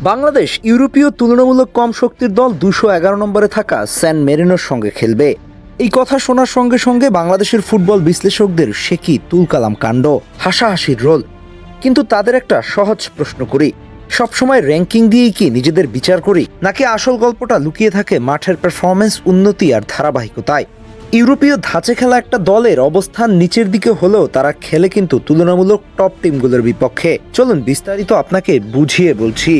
বাংলাদেশ ইউরোপীয় তুলনামূলক কম শক্তির দল 211 নম্বরে থাকা স্যান মেরিনোর সঙ্গে খেলবে। এই কথা শোনার সঙ্গে সঙ্গে বাংলাদেশের ফুটবল বিশ্লেষকদের সে কি তুলকালাম কাণ্ড, হাসাহাসির রোল। কিন্তু তাদের একটা সহজ প্রশ্ন করি, সবসময় র্যাঙ্কিং দিয়েই কি নিজেদের বিচার করি, নাকি আসল গল্পটা লুকিয়ে থাকে মাঠের পারফরমেন্স, উন্নতি আর ধারাবাহিকতায়? ইউরোপীয় ধাঁচে খেলা একটা দলের অবস্থান নিচের দিকে হলেও তারা খেলে কিন্তু তুলনামূলক টপ টিমগুলোর বিপক্ষে। চলুন বিস্তারিত আপনাকে বুঝিয়ে বলছি।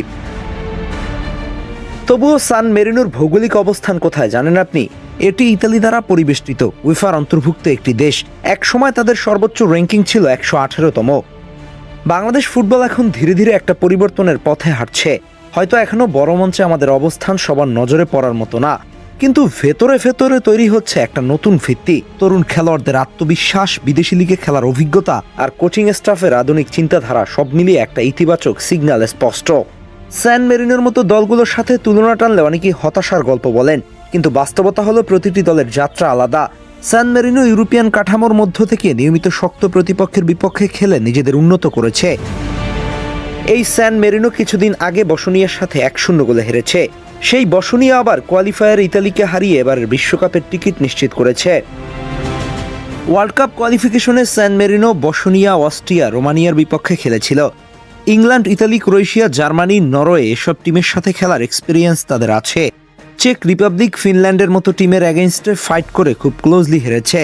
তবুও সান মেরিনোর ভৌগোলিক অবস্থান কোথায় জানেন আপনি? এটি ইতালি দ্বারা পরিবেষ্টিত, উইফার অন্তর্ভুক্ত একটি দেশ। একসময় তাদের সর্বোচ্চ র্যাঙ্কিং ছিল 118তম। বাংলাদেশ ফুটবল এখন ধীরে ধীরে একটা পরিবর্তনের পথে হাঁটছে। হয়তো এখনো বড় মঞ্চে আমাদের অবস্থান সবার নজরে পড়ার মতো না, কিন্তু ভেতরে ভেতরে তৈরি হচ্ছে একটা নতুন ভিত্তি। তরুণ খেলোয়াড়দের আত্মবিশ্বাস, বিদেশি লিগে খেলার অভিজ্ঞতা আর কোচিং স্টাফের আধুনিক চিন্তাধারা সব মিলিয়ে একটা ইতিবাচক সিগন্যাল স্পষ্ট। স্যান মেরিনোর মতো দলগুলোর সাথে তুলনা টানলে অনেকেই হতাশার গল্প বলেন, কিন্তু বাস্তবতা হলো প্রতিটি দলের যাত্রা আলাদা। স্যান মেরিনো ইউরোপিয়ান কাঠামোর মধ্য থেকে নিয়মিত শক্ত প্রতিপক্ষের বিপক্ষে খেলে নিজেদের উন্নত করেছে। এই স্যান মেরিনো কিছুদিন আগে বসনিয়ার সাথে 1-0 গোলে হেরেছে। সেই বসনিয়া আবার কোয়ালিফায়ার ইতালিকে হারিয়ে এবারের বিশ্বকাপের টিকিট নিশ্চিত করেছে। ওয়ার্ল্ড কাপ কোয়ালিফিকেশনে স্যান মেরিনো বসনিয়া, অস্ট্রিয়া, রোমানিয়ার বিপক্ষে খেলেছিল। England, Italy, Croatia, Germany, Norway এসব টিমের সাথে খেলার এক্সপিরিয়েন্স তাদের আছে। চেক রিপাবলিক, ফিনল্যান্ডের মতো টিমের এগেইনস্টে ফাইট করে খুব ক্লোজলি হেরেছে।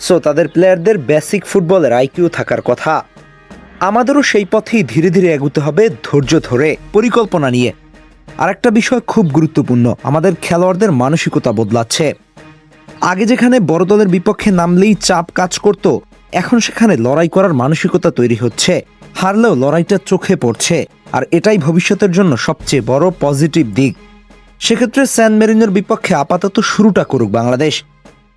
সো তাদের প্লেয়ারদের বেসিক ফুটবলের আইকিউ থাকার কথা। আমাদেরও সেই পথেই ধীরে ধীরে এগোতে হবে, ধৈর্য ধরে, পরিকল্পনা নিয়ে। আরেকটা বিষয় খুব গুরুত্বপূর্ণ, আমাদের খেলোয়াড়দের মানসিকতা বদলাচ্ছে। আগে যেখানে বড় দলের বিপক্ষে নামলেই চাপ কাজ করত, এখন সেখানে লড়াই করার মানসিকতা তৈরি হচ্ছে। হারলেও লড়াইটা চোখে পড়ছে, আর এটাই ভবিষ্যতের জন্য সবচেয়ে বড় পজিটিভ দিক। সেক্ষেত্রে স্যান মেরিনোর বিপক্ষে আপাতত শুরুটা করুক বাংলাদেশ।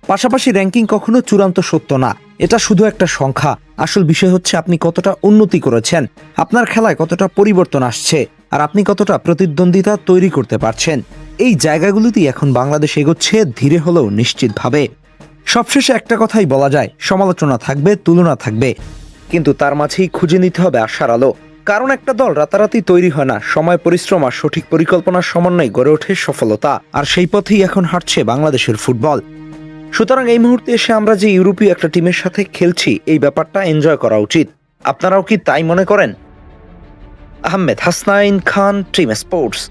পাশাপাশি র্যাঙ্কিং কখনো চূড়ান্ত সত্য না, এটা শুধু একটা সংখ্যা। আসল বিষয় হচ্ছে আপনি কতটা উন্নতি করেছেন, আপনার খেলায় কতটা পরিবর্তন আসছে, আর আপনি কতটা প্রতিদ্বন্দ্বিতা তৈরি করতে পারছেন। এই জায়গাগুলোতেই এখন বাংলাদেশ এগোচ্ছে, ধীরে হলেও নিশ্চিতভাবে। সবশেষে একটা কথাই বলা যায়, সমালোচনা থাকবে, তুলনা থাকবে, কিন্তু তার মাঝেই খুঁজে নিতে হবে আশার আলো। কারণ একটা দল রাতারাতি তৈরি হয় না, সময়, পরিশ্রম আর সঠিক পরিকল্পনার সমন্বয়ে গড়ে ওঠে সফলতা। আর সেই পথেই এখন হাঁটছে বাংলাদেশের ফুটবল। সুতরাং এই মুহূর্তে এসে আমরা যে ইউরোপীয় একটা টিমের সাথে খেলছি, এই ব্যাপারটা এনজয় করা উচিত। আপনারাও কি তাই মনে করেন? আহমেদ হাসনাইন খান, টিম স্পোর্টস।